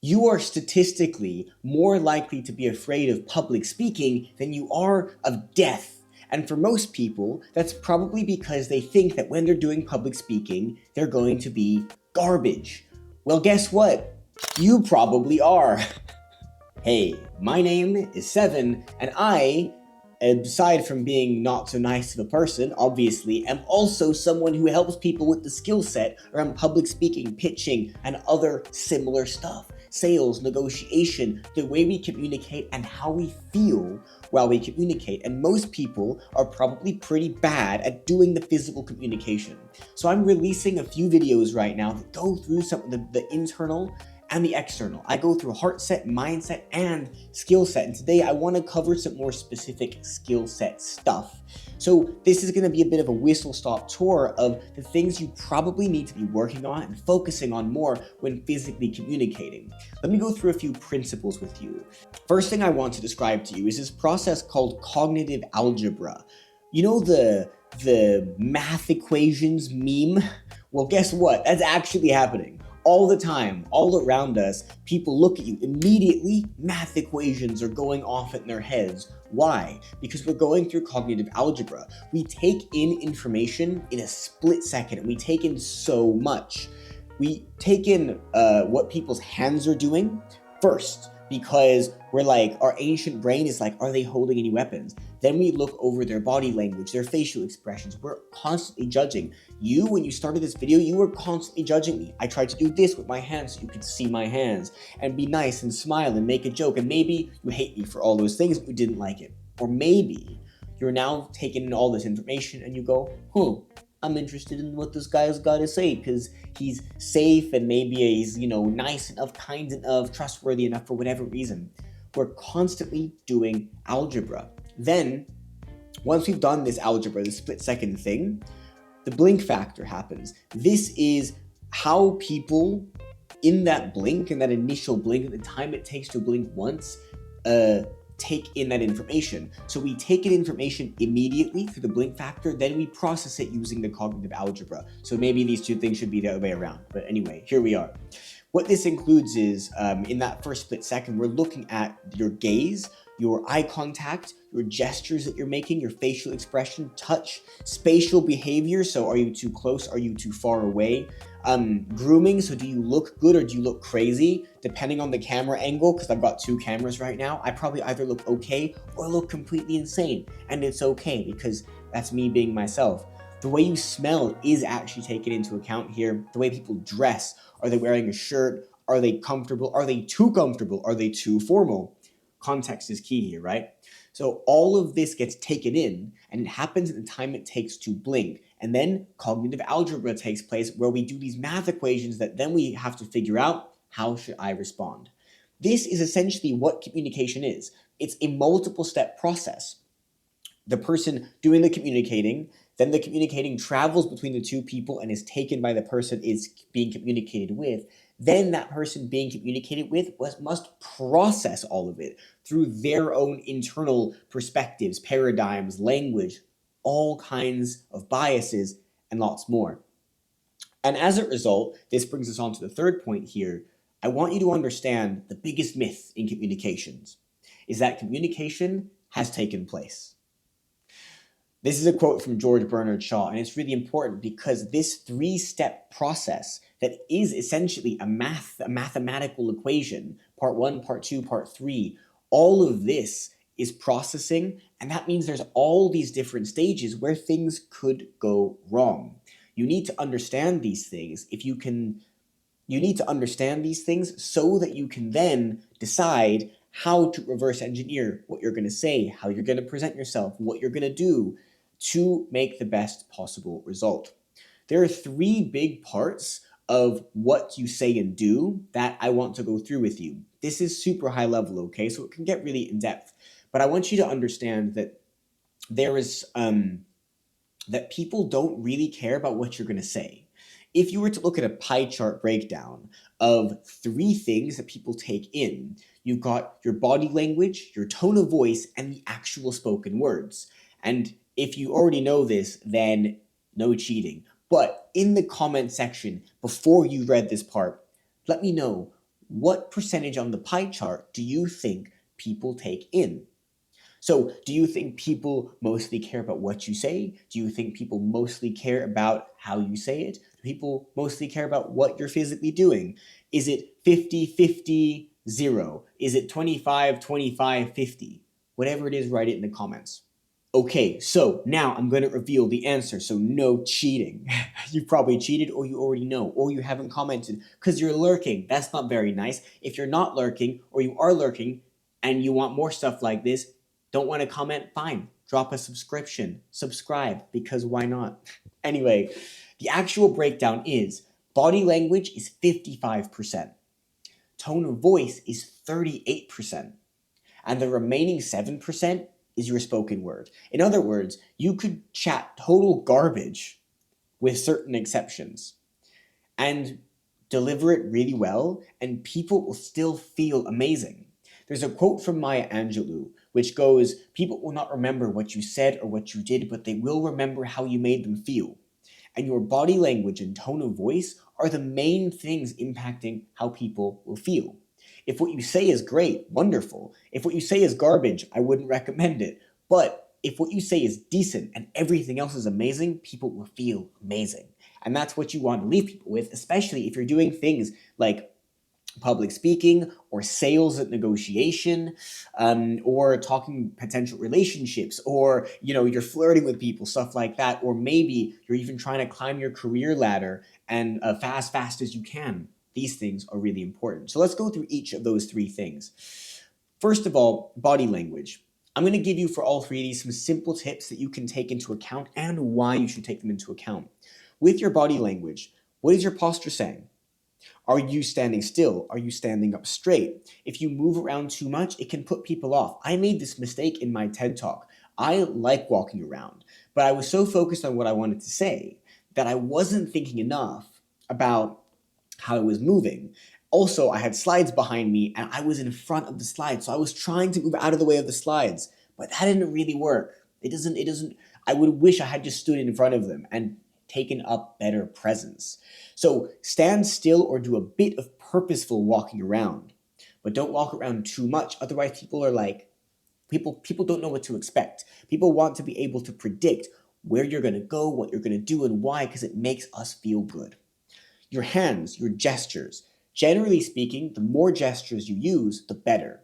You are statistically more likely to be afraid of public speaking than you are of death. And for most people, that's probably because they think that when they're doing public speaking, they're going to be garbage. Well, guess what? You probably are. Hey, my name is Seven, and I, aside from being not so nice of a person, obviously, am also someone who helps people with the skill set around public speaking, pitching, and other similar stuff. Sales, negotiation, the way we communicate, and how we feel while we communicate. And most people are probably pretty bad at doing the physical communication. So I'm releasing a few videos right now that go through some of the internal and the external. I go through heart set, mindset, and skill set. And today I want to cover some more specific skill set stuff. So this is going to be a bit of a whistle-stop tour of the things you probably need to be working on and focusing on more when physically communicating. Let me go through a few principles with you. First thing I want to describe to you is this process called cognitive algebra. You know the math equations meme? Well, guess what? That's actually happening. All the time, all around us, people look at you. Immediately, math equations are going off in their heads. Why? Because we're going through cognitive algebra. We take in information in a split second, and we take in so much. We take in what people's hands are doing first, because we're like, our ancient brain is like, are they holding any weapons? Then we look over their body language, their facial expressions. We're constantly judging. You, when you started this video, you were constantly judging me. I tried to do this with my hands so you could see my hands and be nice and smile and make a joke. And maybe you hate me for all those things, but you didn't like it. Or maybe you're now taking in all this information and you go, I'm interested in what this guy's got to say because he's safe and maybe he's, nice enough, kind enough, trustworthy enough for whatever reason. We're constantly doing algebra. Then, once we've done this algebra, this split-second thing, the blink factor happens. This is how people in that blink, in that initial blink, at the time it takes to blink once, take in that information. So we take in information immediately through the blink factor, then we process it using the cognitive algebra. So maybe these two things should be the other way around. But anyway, here we are. What this includes is, in that first split second, we're looking at your gaze, your eye contact, your gestures that you're making, your facial expression, touch, spatial behavior. So are you too close? Are you too far away? Grooming. So do you look good or do you look crazy? Depending on the camera angle, because I've got two cameras right now, I probably either look okay or look completely insane. And it's okay because that's me being myself. The way you smell is actually taken into account here. The way people dress. Are they wearing a shirt? Are they comfortable? Are they too comfortable? Are they too formal? Context is key here, right? So all of this gets taken in, and it happens at the time it takes to blink. And then cognitive algebra takes place where we do these math equations that then we have to figure out, how should I respond? This is essentially what communication is. It's a multiple step process. The person doing the communicating, then the communicating travels between the two people and is taken by the person is being communicated with. Then that person being communicated with must process all of it through their own internal perspectives, paradigms, language, all kinds of biases, and lots more. And as a result, this brings us on to the third point here. I want you to understand the biggest myth in communications is that communication has taken place. This is a quote from George Bernard Shaw, and it's really important because this three-step process that is essentially a mathematical equation, part one, part two, part three, all of this is processing, and that means there's all these different stages where things could go wrong. You need to understand these things you need to understand these things so that you can then decide how to reverse engineer what you're going to say, how you're going to present yourself, what you're going to do to make the best possible result. There are three big parts of what you say and do that I want to go through with you. This is super high level, okay? So it can get really in depth, but I want you to understand that there is that people don't really care about what you're going to say. If you were to look at a pie chart breakdown of three things that people take in, you've got your body language, your tone of voice, and the actual spoken words. And if you already know this, then no cheating. But in the comment section, before you read this part, let me know, what percentage on the pie chart do you think people take in? So, do you think people mostly care about what you say? Do you think people mostly care about how you say it? Do people mostly care about what you're physically doing? Is it 50-50-0? Is it 25-25-50? Whatever it is, write it in the comments. Okay, so now I'm going to reveal the answer, so no cheating. You probably cheated, or you already know, or you haven't commented because you're lurking. That's not very nice. If you're not lurking, or you are lurking, and you want more stuff like this, don't want to comment? Fine. Drop a subscribe, because why not? Anyway, the actual breakdown is body language is 55%, tone of voice is 38%, and the remaining 7% is your spoken word. In other words, you could chat total garbage with certain exceptions and deliver it really well, and people will still feel amazing. There's a quote from Maya Angelou which goes, "People will not remember what you said or what you did, but they will remember how you made them feel." And your body language and tone of voice are the main things impacting how people will feel. If what you say is great, wonderful. If what you say is garbage, I wouldn't recommend it. But if what you say is decent and everything else is amazing, people will feel amazing. And that's what you want to leave people with, especially if you're doing things like public speaking or sales at negotiation, or talking potential relationships, or you're flirting with people, stuff like that, or maybe you're even trying to climb your career ladder and fast as you can. These things are really important. So let's go through each of those three things. First of all, body language. I'm going to give you for all three of these some simple tips that you can take into account and why you should take them into account. With your body language, what is your posture saying? Are you standing still? Are you standing up straight? If you move around too much, it can put people off. I made this mistake in my TED Talk. I like walking around, but I was so focused on what I wanted to say that I wasn't thinking enough about how I was moving. Also, I had slides behind me and I was in front of the slides, so I was trying to move out of the way of the slides, but that didn't really work. It doesn't, I would wish I had just stood in front of them and taken up better presence. So stand still or do a bit of purposeful walking around, but don't walk around too much. Otherwise, people are like, people don't know what to expect. People want to be able to predict where you're going to go, what you're going to do, and why, because it makes us feel good. Your hands, your gestures. Generally speaking, the more gestures you use, the better.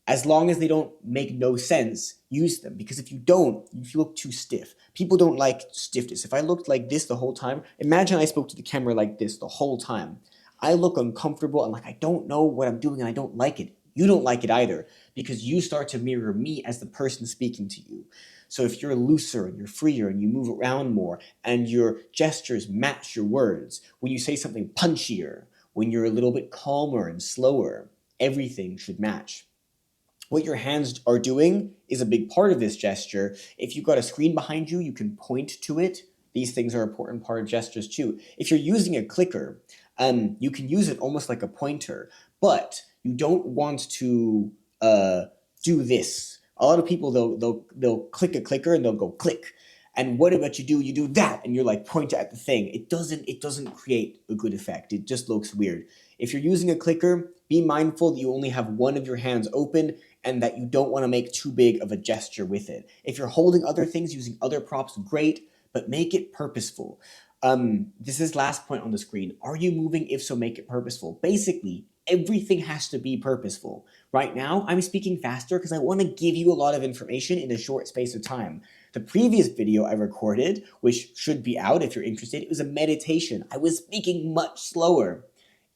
As long as they don't make no sense, use them. Because if you don't, you look too stiff. People don't like stiffness. If I looked like this the whole time, imagine I spoke to the camera like this the whole time. I look uncomfortable and like I don't know what I'm doing and I don't like it. You don't like it either, because you start to mirror me as the person speaking to you. So if you're looser and you're freer and you move around more and your gestures match your words, when you say something punchier, when you're a little bit calmer and slower, everything should match. What your hands are doing is a big part of this gesture. If you've got a screen behind you, you can point to it. These things are an important part of gestures too. If you're using a clicker, you can use it almost like a pointer, but you don't want to do this. A lot of people, they'll click a clicker and they'll go click. And what about you do? You do that, and you're like point at the thing. It doesn't create a good effect. It just looks weird. If you're using a clicker, be mindful that you only have one of your hands open and that you don't want to make too big of a gesture with it. If you're holding other things, using other props, great, but make it purposeful. This is last point on the screen. Are you moving? If so, make it purposeful. Basically, everything has to be purposeful. Right now, I'm speaking faster because I want to give you a lot of information in a short space of time. The previous video I recorded, which should be out if you're interested, it was a meditation. I was speaking much slower.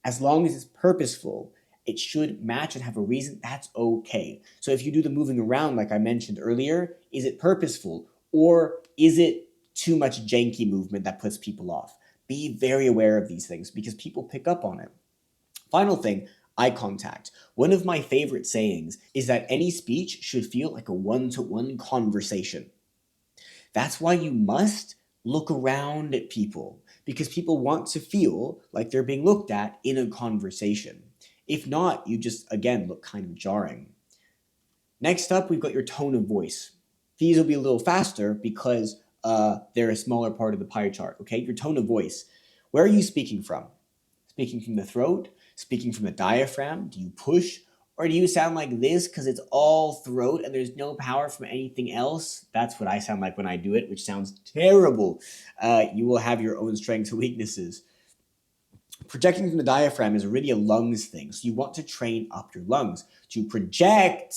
As long as it's purposeful, it should match and have a reason. That's okay. So if you do the moving around like I mentioned earlier, is it purposeful or is it too much janky movement that puts people off? Be very aware of these things because people pick up on it. Final thing, eye contact. One of my favorite sayings is that any speech should feel like a one-to-one conversation. That's why you must look around at people, because people want to feel like they're being looked at in a conversation. If not, you just, again, look kind of jarring. Next up, we've got your tone of voice. These will be a little faster because they're a smaller part of the pie chart, okay? Your tone of voice. Where are you speaking from? Speaking from the throat? Speaking from the diaphragm, do you push? Or do you sound like this because it's all throat and there's no power from anything else? That's what I sound like when I do it, which sounds terrible. You will have your own strengths and weaknesses. Projecting from the diaphragm is really a lungs thing. So you want to train up your lungs to project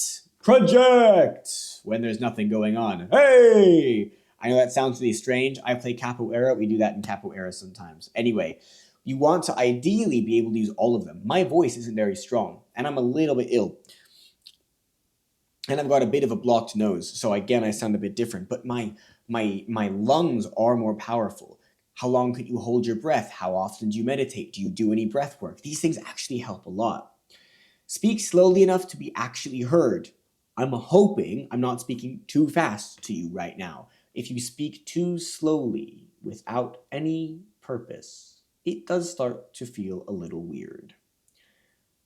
when there's nothing going on. Hey! I know that sounds really strange. I play capoeira. We do that in capoeira sometimes. Anyway, you want to ideally be able to use all of them. My voice isn't very strong, and I'm a little bit ill. And I've got a bit of a blocked nose, so again, I sound a bit different. But my lungs are more powerful. How long could you hold your breath? How often do you meditate? Do you do any breath work? These things actually help a lot. Speak slowly enough to be actually heard. I'm hoping I'm not speaking too fast to you right now. If you speak too slowly without any purpose, it does start to feel a little weird.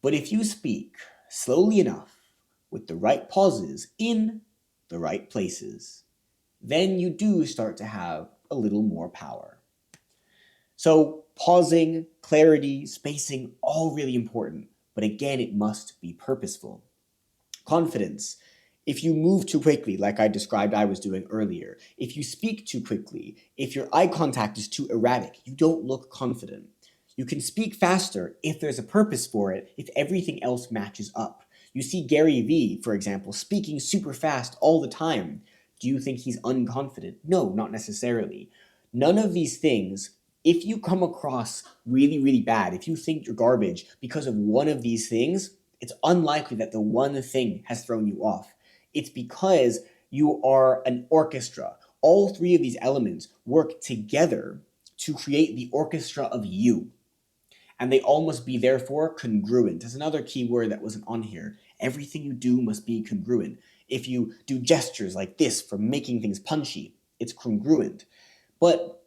But if you speak slowly enough with the right pauses in the right places, then you do start to have a little more power. So pausing, clarity, spacing, all really important. But again, it must be purposeful. Confidence. If you move too quickly, like I described I was doing earlier, if you speak too quickly, if your eye contact is too erratic, you don't look confident. You can speak faster if there's a purpose for it, if everything else matches up. You see Gary Vee, for example, speaking super fast all the time. Do you think he's unconfident? No, not necessarily. None of these things, if you come across really, really bad, if you think you're garbage because of one of these things, it's unlikely that the one thing has thrown you off. It's because you are an orchestra. All three of these elements work together to create the orchestra of you. And they all must be, therefore, congruent. There's another key word that wasn't on here. Everything you do must be congruent. If you do gestures like this for making things punchy, it's congruent. But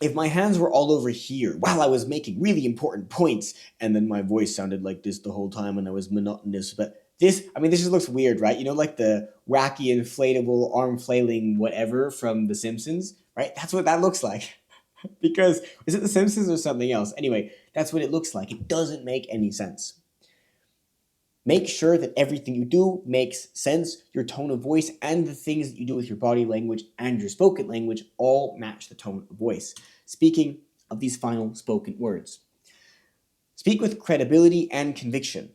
if my hands were all over here while I was making really important points, and then my voice sounded like this the whole time and I was monotonous, but this just looks weird, right? You know, like the wacky inflatable arm flailing whatever from The Simpsons, right? That's what that looks like. Because, is it The Simpsons or something else? Anyway, that's what it looks like. It doesn't make any sense. Make sure that everything you do makes sense. Your tone of voice and the things that you do with your body language and your spoken language all match the tone of voice. Speaking of these final spoken words. Speak with credibility and conviction.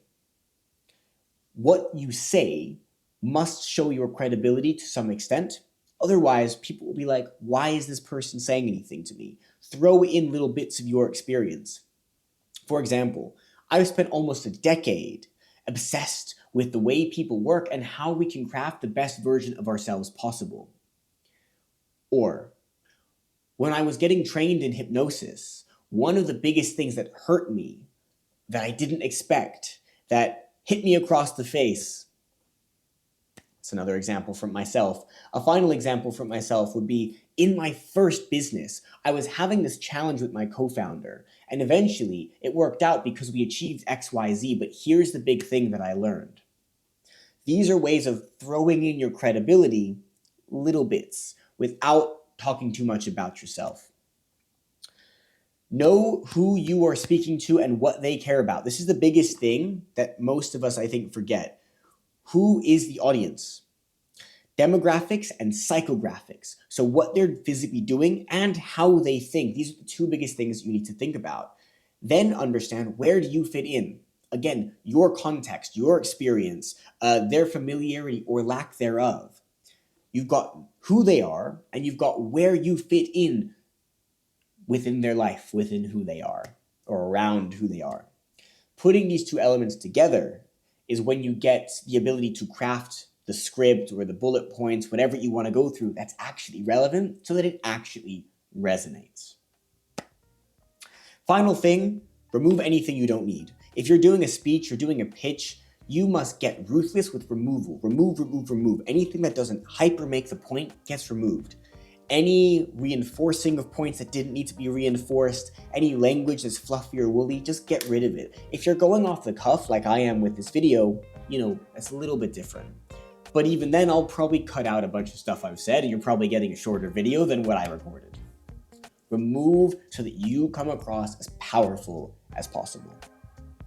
What you say must show your credibility to some extent. Otherwise, people will be like, why is this person saying anything to me? Throw in little bits of your experience. For example, I've spent almost a decade obsessed with the way people work and how we can craft the best version of ourselves possible. Or, when I was getting trained in hypnosis, one of the biggest things that hurt me, that I didn't expect, that hit me across the face. It's another example from myself. A final example from myself would be in my first business. I was having this challenge with my co-founder, and eventually it worked out because we achieved XYZ, but here's the big thing that I learned. These are ways of throwing in your credibility, little bits, without talking too much about yourself. Know who you are speaking to and what they care about. This is the biggest thing that most of us, I think, forget. Who is the audience? Demographics and psychographics. So what they're physically doing and how they think. These are the two biggest things you need to think about. Then understand, where do you fit in? Again, your context, your experience, their familiarity or lack thereof. You've got who they are and you've got where you fit in within their life, within who they are, or around who they are. Putting these two elements together is when you get the ability to craft the script or the bullet points, whatever you want to go through, that's actually relevant so that it actually resonates. Final thing, remove anything you don't need. If you're doing a speech, you're doing a pitch, you must get ruthless with removal. Remove. Anything that doesn't hyper make the point gets removed. Any reinforcing of points that didn't need to be reinforced, any language that's fluffy or woolly, just get rid of it. If you're going off the cuff like I am with this video, that's a little bit different. But even then, I'll probably cut out a bunch of stuff I've said, and you're probably getting a shorter video than what I recorded. Remove so that you come across as powerful as possible.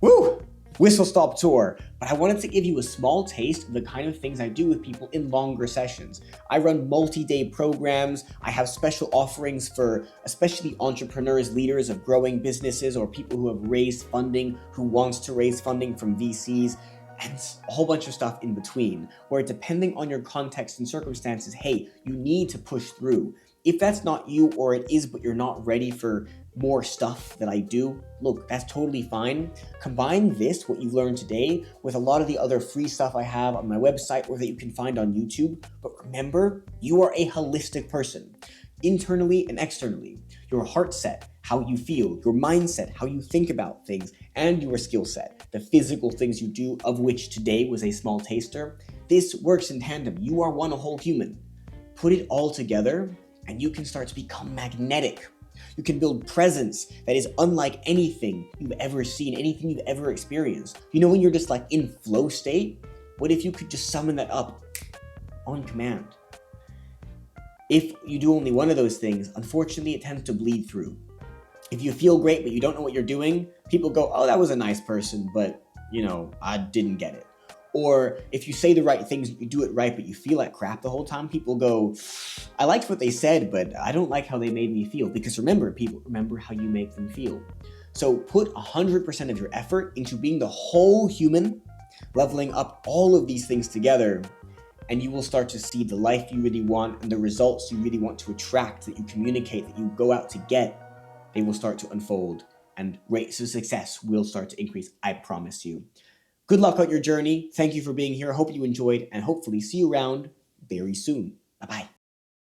Woo! Whistle Stop Tour. But I wanted to give you a small taste of the kind of things I do with people in longer sessions. I run multi-day programs. I have special offerings for especially entrepreneurs, leaders of growing businesses, or people who have raised funding, who wants to raise funding from VCs, and a whole bunch of stuff in between, where depending on your context and circumstances, hey, you need to push through. If that's not you, or it is but you're not ready for more stuff that I do, look, that's totally fine. Combine this, what you've learned today, with a lot of the other free stuff I have on my website or that you can find on YouTube. But remember, you are a holistic person, internally and externally. Your heart set, how you feel, your mindset, how you think about things, and your skill set, the physical things you do, of which today was a small taster. This works in tandem. You are one whole human. Put it all together, and you can start to become magnetic. You can build presence that is unlike anything you've ever seen, anything you've ever experienced. You know when you're just like in flow state? What if you could just summon that up on command? If you do only one of those things, unfortunately, it tends to bleed through. If you feel great but you don't know what you're doing, people go, oh, that was a nice person, but, I didn't get it. Or if you say the right things, you do it right, but you feel like crap the whole time, people go, I liked what they said, but I don't like how they made me feel. Because remember, people, remember how you make them feel. So put 100% of your effort into being the whole human, leveling up all of these things together, and you will start to see the life you really want and the results you really want to attract, that you communicate, that you go out to get. They will start to unfold, and rates of success will start to increase, I promise you. Good luck on your journey. Thank you for being here. I hope you enjoyed, and hopefully see you around very soon. Bye-bye.